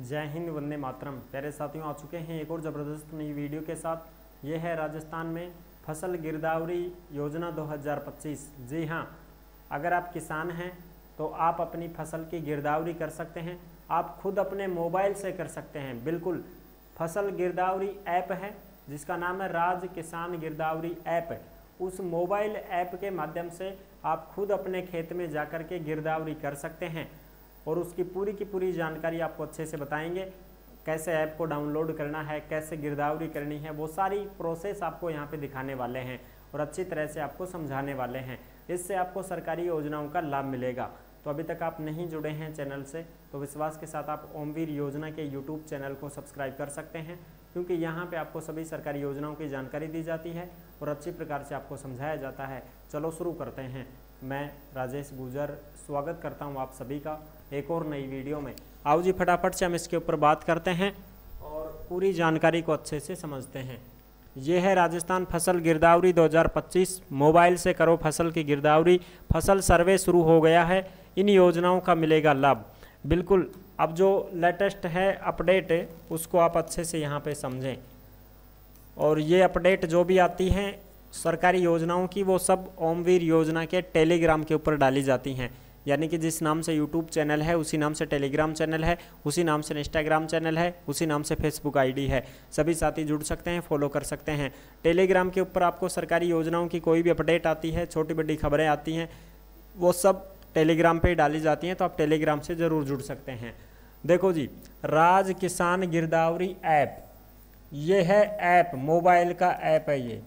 जय हिंद, वंदे मातरम। प्यारे साथियों, आ चुके हैं एक और ज़बरदस्त नई वीडियो के साथ। ये है राजस्थान में फसल गिरदावरी योजना 2025। जी हाँ, अगर आप किसान हैं तो आप अपनी फसल की गिरदावरी कर सकते हैं। आप खुद अपने मोबाइल से कर सकते हैं। बिल्कुल, फसल गिरदावरी ऐप है जिसका नाम है राज किसान गिरदावरी ऐप। उस मोबाइल ऐप के माध्यम से आप खुद अपने खेत में जाकर के गिरदावरी कर सकते हैं और उसकी पूरी की पूरी जानकारी आपको अच्छे से बताएंगे। कैसे ऐप को डाउनलोड करना है, कैसे गिरदावरी करनी है, वो सारी प्रोसेस आपको यहाँ पे दिखाने वाले हैं और अच्छी तरह से आपको समझाने वाले हैं। इससे आपको सरकारी योजनाओं का लाभ मिलेगा। तो अभी तक आप नहीं जुड़े हैं चैनल से तो विश्वास के साथ आप ओमवीर योजना के यूट्यूब चैनल को सब्सक्राइब कर सकते हैं, क्योंकि यहाँ पे आपको सभी सरकारी योजनाओं की जानकारी दी जाती है और अच्छी प्रकार से आपको समझाया जाता है। चलो शुरू करते हैं। मैं राजेश गुजर स्वागत करता हूँ आप सभी का एक और नई वीडियो में। आओ जी, फटाफट से हम इसके ऊपर बात करते हैं और पूरी जानकारी को अच्छे से समझते हैं। ये है राजस्थान फसल गिरदावरी 2025। मोबाइल से करो फसल की गिरदावरी। फसल सर्वे शुरू हो गया है। इन योजनाओं का मिलेगा लाभ। बिल्कुल, अब जो लेटेस्ट है अपडेट उसको आप अच्छे से यहाँ पे समझें। और ये अपडेट जो भी आती हैं सरकारी योजनाओं की, वो सब ओमवीर योजना के टेलीग्राम के ऊपर डाली जाती हैं। यानी कि जिस नाम से यूट्यूब चैनल है उसी नाम से टेलीग्राम चैनल है, उसी नाम से इंस्टाग्राम चैनल है, उसी नाम से फेसबुक आईडी है। सभी साथी जुड़ सकते हैं, फॉलो कर सकते हैं। टेलीग्राम के ऊपर आपको सरकारी योजनाओं की कोई भी अपडेट आती है, छोटी बड़ी खबरें आती हैं, वो सब टेलीग्राम पे डाली जाती हैं। तो आप टेलीग्राम से ज़रूर जुड़ सकते हैं। देखो जी, राज किसान गिरदावरी ऐप, ये है ऐप, मोबाइल का ऐप है ये।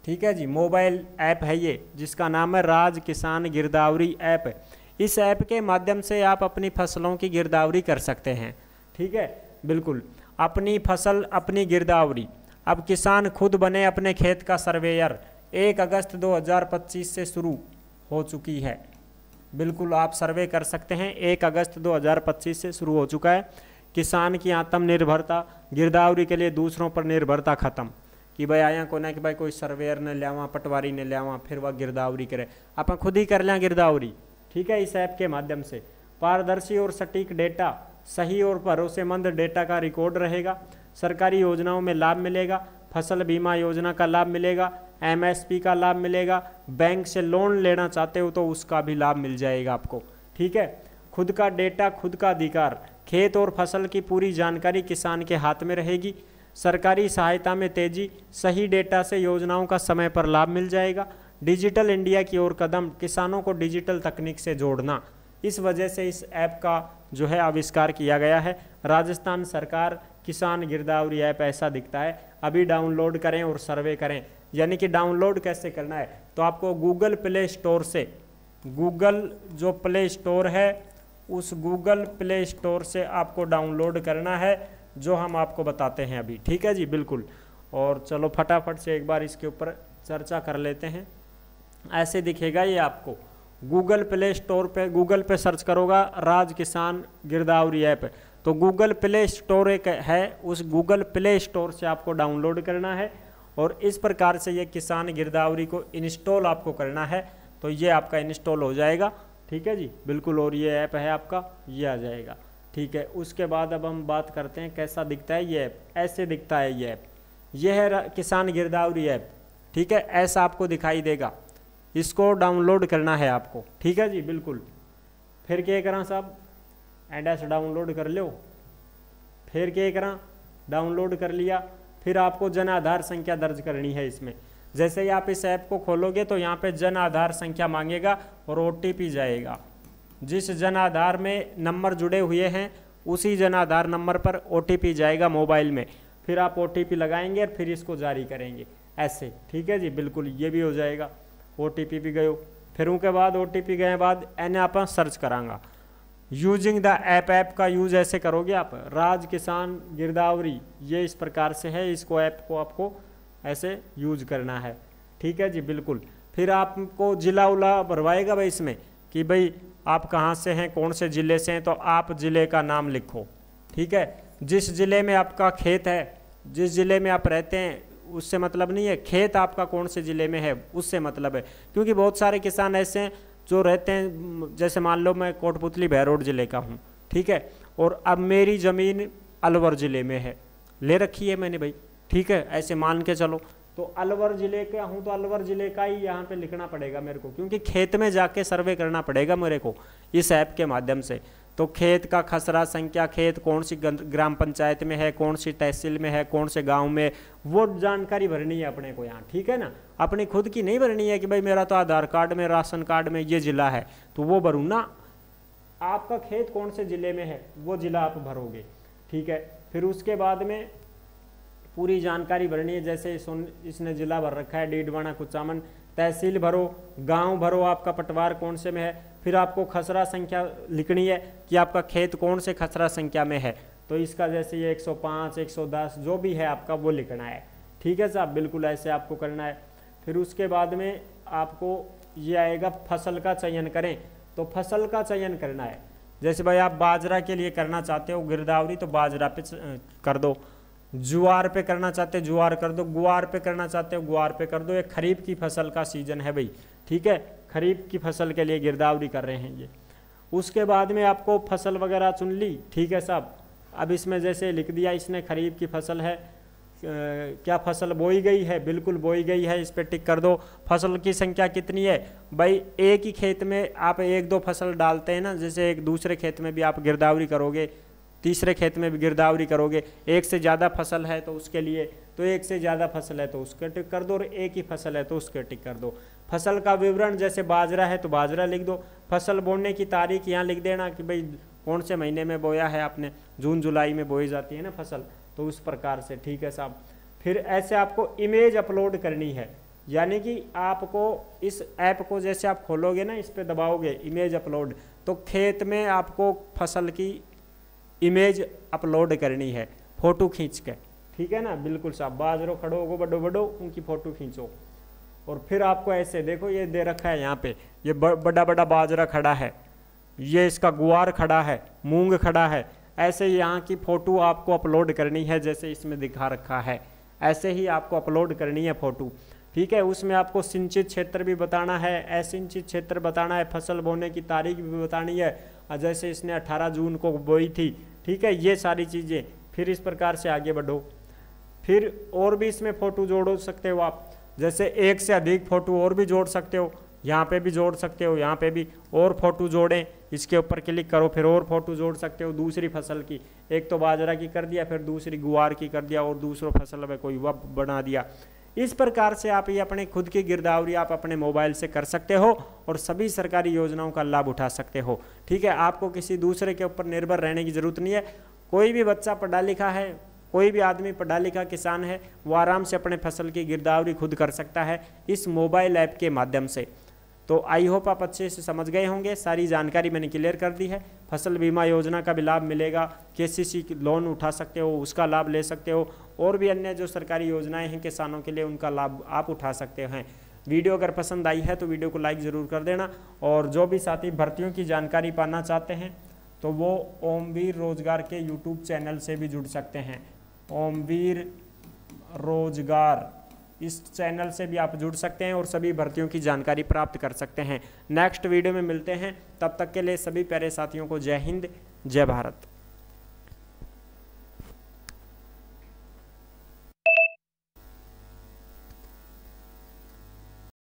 ठीक है जी, मोबाइल ऐप है ये जिसका नाम है राज किसान गिरदावरी ऐप। इस ऐप के माध्यम से आप अपनी फसलों की गिरदावरी कर सकते हैं। ठीक है, बिल्कुल, अपनी फसल अपनी गिरदावरी। अब किसान खुद बने अपने खेत का सर्वेयर। 1 अगस्त 2025 से शुरू हो चुकी है। बिल्कुल, आप सर्वे कर सकते हैं। 1 अगस्त 2025 से शुरू हो चुका है। किसान की आत्मनिर्भरता, गिरदावरी के लिए दूसरों पर निर्भरता खत्म। कि भाई आया को ना कि भाई कोई सर्वेयर ने लियावा, पटवारी ने लियावा, फिर वह गिरदावरी करे। आप खुद ही कर लें गिरदावरी। ठीक है, इस ऐप के माध्यम से पारदर्शी और सटीक डेटा, सही और भरोसेमंद डेटा का रिकॉर्ड रहेगा। सरकारी योजनाओं में लाभ मिलेगा। फसल बीमा योजना का लाभ मिलेगा, MSP का लाभ मिलेगा। बैंक से लोन लेना चाहते हो तो उसका भी लाभ मिल जाएगा आपको। ठीक है, खुद का डेटा, खुद का अधिकार। खेत और फसल की पूरी जानकारी किसान के हाथ में रहेगी। सरकारी सहायता में तेजी, सही डेटा से योजनाओं का समय पर लाभ मिल जाएगा। डिजिटल इंडिया की ओर कदम, किसानों को डिजिटल तकनीक से जोड़ना। इस वजह से इस ऐप का जो है आविष्कार किया गया है। राजस्थान सरकार किसान गिरदावरी ऐप ऐसा दिखता है। अभी डाउनलोड करें और सर्वे करें। यानी कि डाउनलोड कैसे करना है, तो आपको गूगल प्ले स्टोर से, गूगल जो प्ले स्टोर है उस गूगल प्ले स्टोर से आपको डाउनलोड करना है, जो हम आपको बताते हैं अभी। ठीक है जी, बिल्कुल। और चलो फटाफट से एक बार इसके ऊपर चर्चा कर लेते हैं। ऐसे दिखेगा ये आपको गूगल प्ले स्टोर पे। गूगल पे सर्च करोगा राज किसान गिरदावरी ऐप, तो गूगल प्ले स्टोर एक है, उस गूगल प्ले स्टोर से आपको डाउनलोड करना है और इस प्रकार से ये किसान गिरदावरी को इंस्टॉल आपको करना है। तो ये आपका इंस्टॉल हो जाएगा। ठीक है जी, बिल्कुल। और ये ऐप है आपका, ये आ जाएगा। ठीक है, उसके बाद अब हम बात करते हैं कैसा दिखता है ये ऐप। ऐसे दिखता है ये ऐप। ये है किसान गिरदावरी ऐप। ठीक है, ऐसा आपको दिखाई देगा। इसको डाउनलोड करना है आपको। ठीक है जी, बिल्कुल। फिर क्या करा साहब, एंड डाउनलोड कर लो। फिर क्या करा, डाउनलोड कर लिया। फिर आपको जन आधार संख्या दर्ज करनी है इसमें। जैसे ही आप इस ऐप को खोलोगे तो यहाँ पे जन आधार संख्या मांगेगा और OTP जाएगा। जिस जन आधार में नंबर जुड़े हुए हैं उसी जन आधार नंबर पर OTP जाएगा मोबाइल में। फिर आप OTP लगाएंगे और फिर इसको जारी करेंगे ऐसे। ठीक है जी, बिल्कुल, ये भी हो जाएगा। OTP भी गयो। फिर उनके बाद OTP गए बाद एने आप सर्च करांगा। यूजिंग द ऐप का यूज ऐसे करोगे आप, राज किसान गिरदावरी, ये इस प्रकार से है। इसको ऐप को आपको ऐसे यूज करना है। ठीक है जी, बिल्कुल। फिर आपको जिला उला भरवाएगा भाई इसमें कि भाई आप कहाँ से हैं, कौन से ज़िले से हैं, तो आप ज़िले का नाम लिखो। ठीक है, जिस ज़िले में आपका खेत है, जिस ज़िले में आप रहते हैं उससे मतलब नहीं है, खेत आपका कौन से ज़िले में है उससे मतलब है। क्योंकि बहुत सारे किसान ऐसे हैं जो रहते हैं, जैसे मान लो मैं कोटपुतली बहरोड ज़िले का हूँ। ठीक है, और अब मेरी ज़मीन अलवर ज़िले में है, ले रखी है मैंने भाई, ठीक है, ऐसे मान के चलो। तो अलवर ज़िले का हूँ तो अलवर ज़िले का ही यहाँ पे लिखना पड़ेगा मेरे को, क्योंकि खेत में जाके सर्वे करना पड़ेगा मेरे को इस ऐप के माध्यम से। तो खेत का खसरा संख्या, खेत कौन सी ग्राम पंचायत में है, कौन सी तहसील में है, कौन से गांव में, वो जानकारी भरनी है अपने को यहाँ, ठीक है ना। अपनी खुद की नहीं भरनी है कि भाई मेरा तो आधार कार्ड में, राशन कार्ड में ये ज़िला है तो वो भरूँ ना, आपका खेत कौन से ज़िले में है वो ज़िला आप भरोगे, ठीक है। फिर उसके बाद में पूरी जानकारी भरनी है, जैसे इसने ज़िला भर रखा है डीडवाना कुचामन, तहसील भरो, गांव भरो, आपका पटवार कौन से में है, फिर आपको खसरा संख्या लिखनी है कि आपका खेत कौन से खसरा संख्या में है। तो इसका जैसे ये 105, 110 जो भी है आपका वो लिखना है, ठीक है साहब, बिल्कुल ऐसे आपको करना है। फिर उसके बाद में आपको ये आएगा फसल का चयन करें, तो फसल का चयन करना है। जैसे भाई आप बाजरा के लिए करना चाहते हो गिरदावरी तो बाजरा पे कर दो, ज्वार पे करना चाहते हो ज्वार कर दो, गुआर पे करना चाहते हो गुआर पे कर दो। ये खरीफ की फसल का सीजन है भाई, ठीक है, खरीफ की फसल के लिए गिरदावरी कर रहे हैं ये। उसके बाद में आपको फसल वगैरह चुन ली, ठीक है साहब। अब इसमें जैसे लिख दिया इसने खरीफ की फसल है, क्या फसल बोई गई है, बिल्कुल बोई गई है, इस पर टिक कर दो। फसल की संख्या कितनी है भाई, एक ही खेत में आप 1-2 फसल डालते हैं ना, जैसे एक दूसरे खेत में भी आप गिरदावरी करोगे, तीसरे खेत में भी गिरदावरी करोगे, एक से ज़्यादा फसल है तो उसके लिए, तो एक से ज़्यादा फसल है तो उसके टिक कर दो, और एक ही फसल है तो उसके टिक कर दो। फसल का विवरण जैसे बाजरा है तो बाजरा लिख दो, फसल बोने की तारीख यहाँ लिख देना कि भाई कौन से महीने में बोया है आपने, जून जुलाई में बोई जाती है ना फसल, तो उस प्रकार से, ठीक है साहब। फिर ऐसे आपको इमेज अपलोड करनी है, यानी कि आपको इस ऐप को जैसे आप खोलोगे ना, इस पर दबाओगे इमेज अपलोड, तो खेत में आपको फसल की इमेज अपलोड करनी है, फोटो खींच के, ठीक है ना, बिल्कुल साहब। बाजरो खड़ो हो बड़ो बड़ो उनकी फ़ोटो खींचो, और फिर आपको ऐसे देखो ये दे रखा है यहाँ पे, ये बड़ा बड़ा बाजरा खड़ा है, ये इसका गुआर खड़ा है, मूंग खड़ा है, ऐसे यहाँ की फ़ोटो आपको अपलोड करनी है, जैसे इसमें दिखा रखा है ऐसे ही आपको अपलोड करनी है फ़ोटो, ठीक है। उसमें आपको सिंचित क्षेत्र भी बताना है, असिंचित क्षेत्र बताना है, फसल बोने की तारीख भी बतानी है, जैसे इसने 18 जून को बोई थी, ठीक है, ये सारी चीज़ें। फिर इस प्रकार से आगे बढ़ो, फिर और भी इसमें फ़ोटो जोड़ सकते हो आप, जैसे एक से अधिक फ़ोटो और भी जोड़ सकते हो, यहाँ पे भी जोड़ सकते हो, यहाँ पे भी और फ़ोटो जोड़ें, इसके ऊपर क्लिक करो, फिर और फ़ोटो जोड़ सकते हो दूसरी फसल की, एक तो बाजरा की कर दिया, फिर दूसरी गुआर की कर दिया, और दूसरों फसल में कोई वह बना दिया। इस प्रकार से आप ये अपने खुद की गिरदावरी आप अपने मोबाइल से कर सकते हो और सभी सरकारी योजनाओं का लाभ उठा सकते हो, ठीक है। आपको किसी दूसरे के ऊपर निर्भर रहने की ज़रूरत नहीं है। कोई भी बच्चा पढ़ा लिखा है, कोई भी आदमी पढ़ा लिखा किसान है, वो आराम से अपने फसल की गिरदावरी खुद कर सकता है इस मोबाइल ऐप के माध्यम से। तो आई होप आप अच्छे से समझ गए होंगे, सारी जानकारी मैंने क्लियर कर दी है। फसल बीमा योजना का भी लाभ मिलेगा, केसीसी लोन उठा सकते हो, उसका लाभ ले सकते हो, और भी अन्य जो सरकारी योजनाएं हैं किसानों के लिए उनका लाभ आप उठा सकते हैं। वीडियो अगर पसंद आई है तो वीडियो को लाइक ज़रूर कर देना, और जो भी साथी भर्तियों की जानकारी पाना चाहते हैं तो वो ओमवीर रोजगार के यूट्यूब चैनल से भी जुड़ सकते हैं। ओमवीर रोजगार इस चैनल से भी आप जुड़ सकते हैं और सभी भर्तियों की जानकारी प्राप्त कर सकते हैं। नेक्स्ट वीडियो में मिलते हैं, तब तक के लिए सभी प्यारे साथियों को जय हिंद, जय भारत।